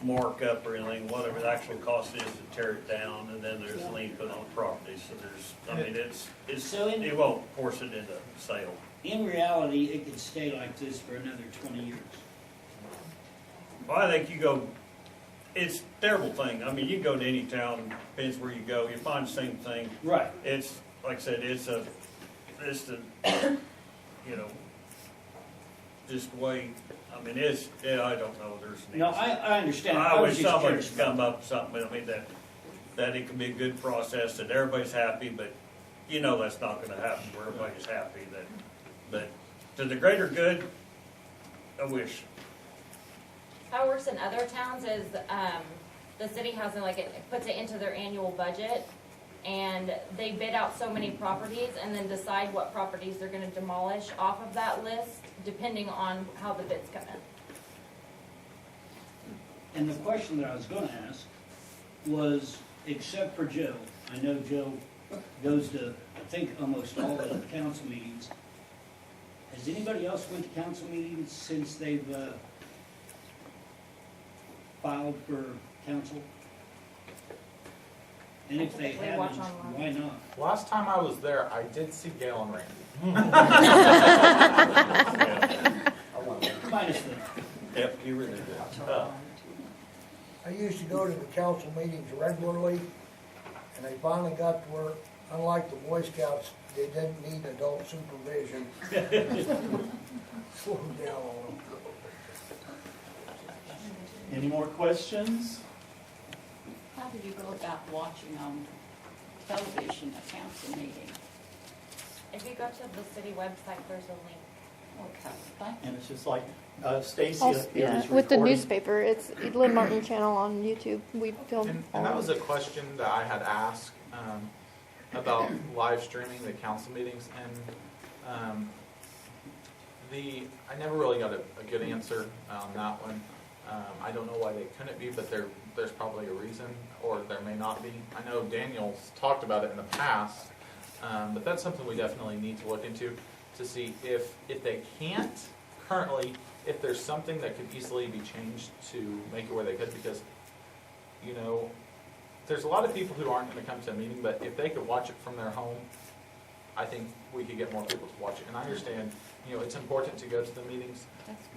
markup or anything, whatever the actual cost is to tear it down, and then there's a lien put on the property. So there's, I mean, it won't force it into sale. In reality, it could stay like this for another 20 years. Well, I think you go, it's a terrible thing. I mean, you can go to any town, depends where you go, you find the same thing. Right. It's, like I said, it's the, you know, just way, I mean, it's, yeah, I don't know, there's. No, I understand. I was wish just somebody curious could come up with something, I mean, that it can be a good process, that everybody's happy, but you know that's not gonna happen where everybody's happy, but to the greater good, I wish. How it works in other towns is, the city has it puts it into their annual budget, and they bid out so many properties and then decide what properties they're gonna demolish off of that list, depending on how the bids come in. And the question that I was gonna ask was, except for Joe, I know Joe goes to, I think, almost all of the council meetings. Has anybody else went to council meetings since they've, filed for council? And if they Typically watch haven't, online. why not? Last time I was there, I did see Gail and Randy. Minus the, Yep, you really did. I used to go to the council meetings regularly, and they finally got to where, unlike the Boy Scouts, they didn't need adult supervision. Slow down on them. Any more questions? How do you go about watching on television a council meeting? If you go to the city website, there's a link. Okay, thank you. And it's just like Stacy Also, here yeah, is with the recording. newspaper, it's Lynn Martin channel on YouTube. We film And that was a question that I had asked about live streaming the council meetings, and I never really got a good answer on that one. I don't know why they couldn't be, but there's probably a reason, or there may not be. I know Daniel's talked about it in the past, but that's something we definitely need to look into to see if they can't currently, if there's something that could easily be changed to make it where they could, because, you know, there's a lot of people who aren't going to come to a meeting, but if they could watch it from their home, I think we could get more people to watch it. And I understand, you know, it's important to go to the meetings,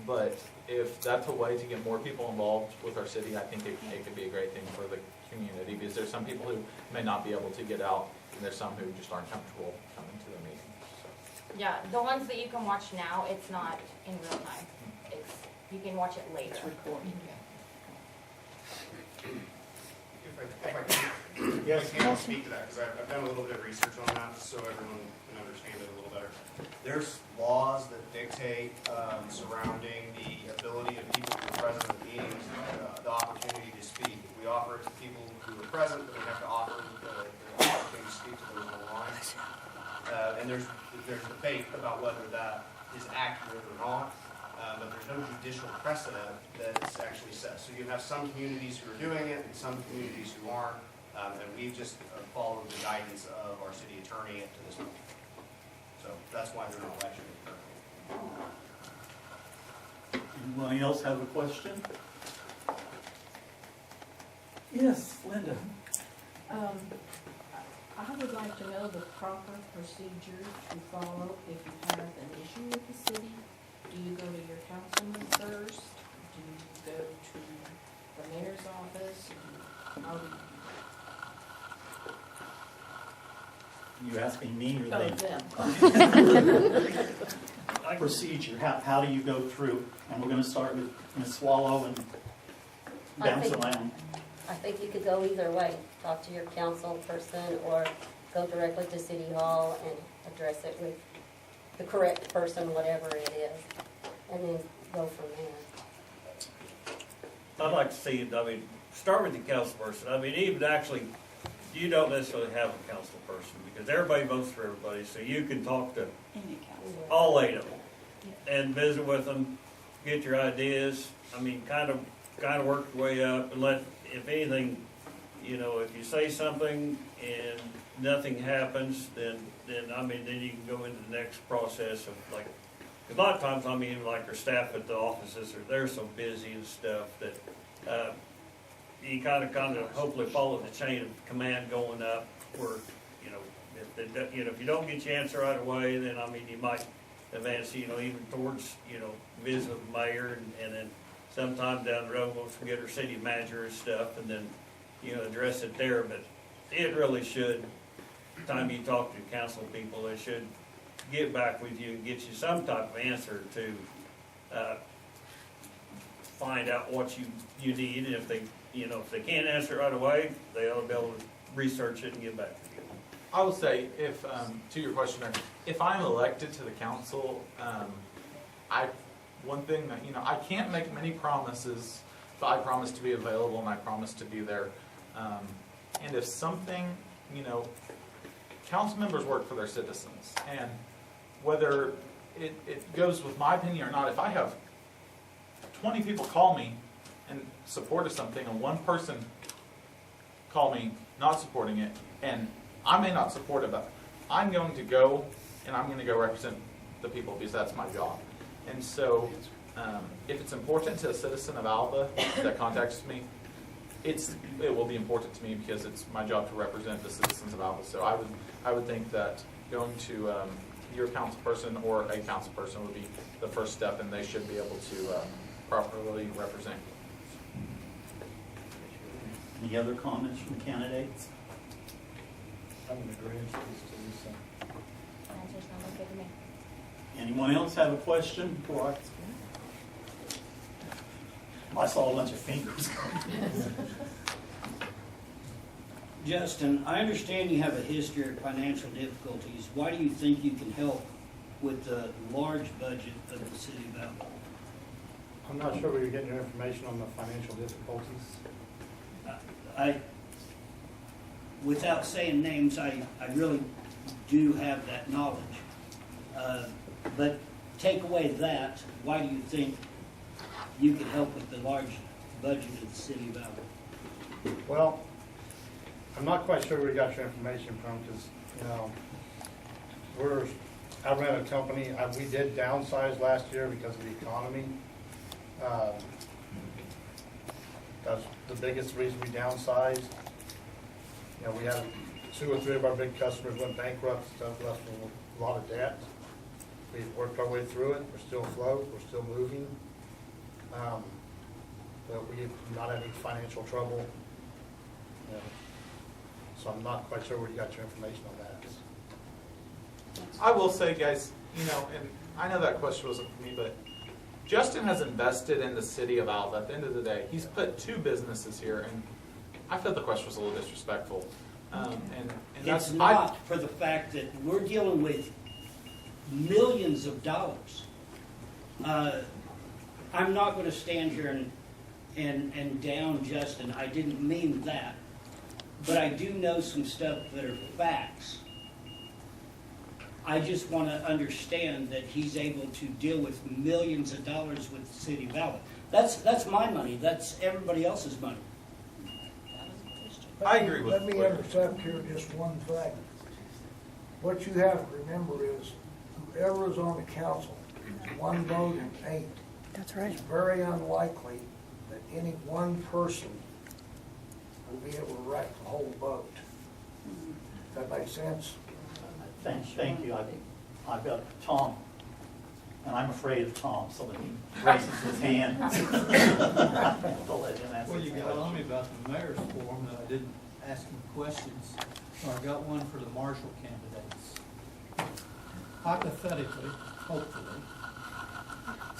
but if that's a way to get more people involved with our city, I think it could be a great thing for the community, because there's some people who may not be able to get out, and there's some who just aren't comfortable coming to the meeting. Yeah, the ones that you can watch now, it's not in real time. You can watch it later. It's recorded. If I can, Yes. I can speak to that, because I've done a little bit of research on that, so everyone can understand it a little better. There's laws that dictate surrounding the ability of people who are present at the meetings, the opportunity to speak. We offer it to people who are present, but we have to offer the opportunity to speak to those online. And there's debate about whether that is accurate or not. But there's no judicial precedent that's actually set. So you have some communities who are doing it and some communities who aren't, and we've just followed the guidance of our city attorney up to this point. So that's why they're not lecturing currently. Anybody else have a question? Yes, Linda. I would like to know the proper procedure to follow if you have an issue with the city. Do you go to your councilman first? Do you go to the mayor's office? How do You asking me or Oh, them? Procedure, how do you go through? And we're going to start with Ms. Swallow and bounce around. I think you could go either way. Talk to your council person or go directly to City Hall and address it with the correct person, whatever it is, and then go from there. I'd like to see it, I mean, start with the council person. I mean, even actually, you don't necessarily have a council person, because everybody votes for everybody, so you can talk to all 8 of them and visit with them, get your ideas. I mean, kind of work your way up and let, if anything, you know, if you say something and nothing happens, then I mean, then you can go into the next process of like, a lot of times, I mean, like our staff at the offices, they're so busy and stuff that you kind of hopefully follow the chain of command going up where, you know, if you don't get your answer right away, then I mean, you might advance, you know, even towards, you know, visit with the mayor and then sometime down the road, we'll forget our city manager and stuff, and then, address it there, but it really should, time you talk to council people, they should get back with you and get you some type of answer to, find out what you need, and if they can't answer right away, they ought to be able to research it and get back to you. I will say, if to your question, if I'm elected to the council, one thing that I can't make many promises, but I promise to be available and I promise to be there. And if something, council members work for their citizens, and whether it goes with my opinion or not, if I have 20 people call me and support of something, and one person call me not supporting it, and I may not support it, but I'm going to go and I'm going to go represent the people because that's my job. And so if it's important to a citizen of Alva that contacts me, it will be important to me because it's my job to represent the citizens of Alva. So I would think that going to your council person or a council person would be the first step, and they should be able to properly represent you. Any other comments from candidates? Anyone else have a question before I saw a bunch of fingers. Justin, I understand you have a history of financial difficulties. Why do you think you can help with the large budget of the city of Alva? I'm not sure where you're getting your information on the financial difficulties. Without saying names, I really do have that knowledge. But take away that, why do you think you can help with the large budget of the city of Alva? Well, I'm not quite sure where you got your information from, because, I ran a company, we did downsize last year because of the economy. That's the biggest reason we downsized. We had 2 or 3 of our big customers went bankrupt, stuff left with a lot of debt. We've worked our way through it. We're still afloat. We're still moving. But we've not had any financial trouble. So I'm not quite sure where you got your information on that. I will say, guys, and I know that question wasn't for me, but Justin has invested in the city of Alva. At the end of the day, he's put 2 businesses here, and I felt the question was a little disrespectful. And it's not for the fact that we're dealing with millions of dollars. I'm not going to stand here and down Justin. I didn't mean that. But I do know some stuff that are facts. I just want to understand that he's able to deal with millions of dollars with the city of Alva. That's my money. That's everybody else's money. I agree with Let me intercept here just one thing. What you have to remember is whoever is on the council, 1 vote in 8. That's right. It's very unlikely that any one person will be able to wreck the whole boat. That makes sense? Thank you. I've got Tom, and I'm afraid of Tom, so that he raises his hand. I'll let him answer. Well, you got on me about the mayor's forum that I didn't ask him questions. So I got one for the marshal candidates. Hypothetically, hopefully,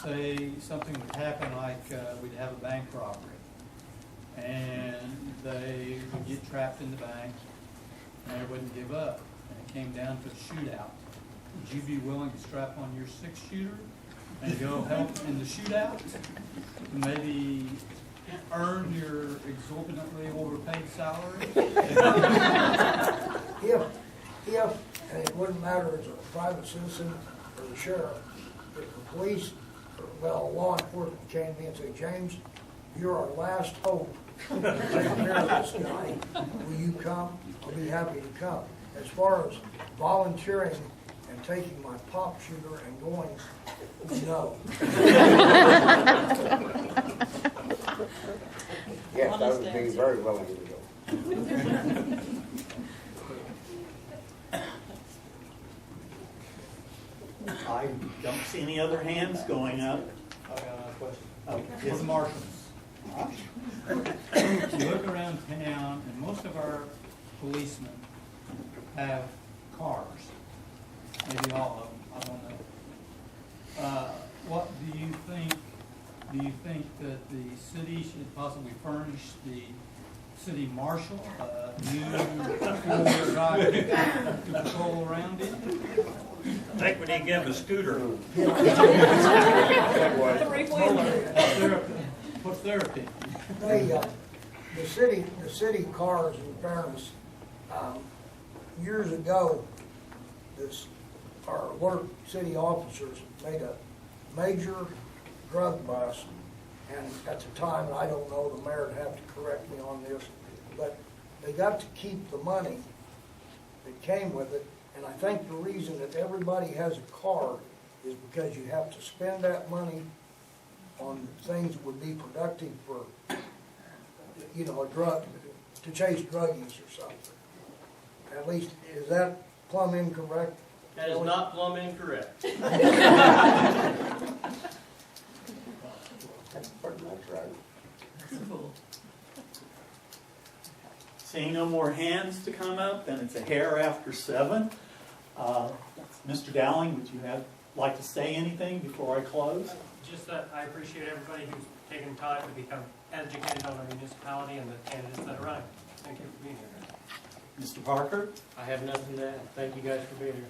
say something would happen like we'd have a bank robbery, and they would get trapped in the bank, and they wouldn't give up, and it came down to a shootout. Would you be willing to strap on your 6-shooter and go help in the shootout? Maybe earn your exorbitantly overpaid salary? If, and it wouldn't matter as a private citizen or the sheriff, if the police, or law enforcement came to me and say, James, you're our last hope to take care of this guy. Will you come? I'll be happy to come. As far as volunteering and taking my pop shooter and going, no. Yes, I would be very willing to go. I don't see any other hands going up. I got a question. For the marshals. You look around town, and most of our policemen have cars. Maybe all of them, I don't know. What do you think? Do you think that the city should possibly furnish the city marshal a new four-wheel drive to patrol around it? I think we need to give him a scooter. What's their opinion? The city cars, in fairness, years ago, our alert city officers made a major drug bust, and at the time, and I don't know, the mayor would have to correct me on this, but they got to keep the money that came with it, and I think the reason that everybody has a car is because you have to spend that money on things that would be productive for, you know, a drug, to chase drug use or something. At least, is that plumb incorrect? That is not plumb incorrect. That's right. Seeing no more hands to come up, then it's a hair after 7. Mr. Dowling, would you like to say anything before I close? Just that I appreciate everybody who's taken time to become educated on our municipality and the candidates that are running. Thank you for being here. Mr. Parker? I have nothing to add. Thank you guys for being here.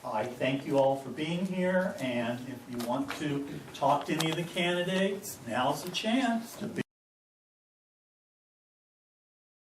I thank you all for being here, and if you want to talk to any of the candidates, now's the chance to be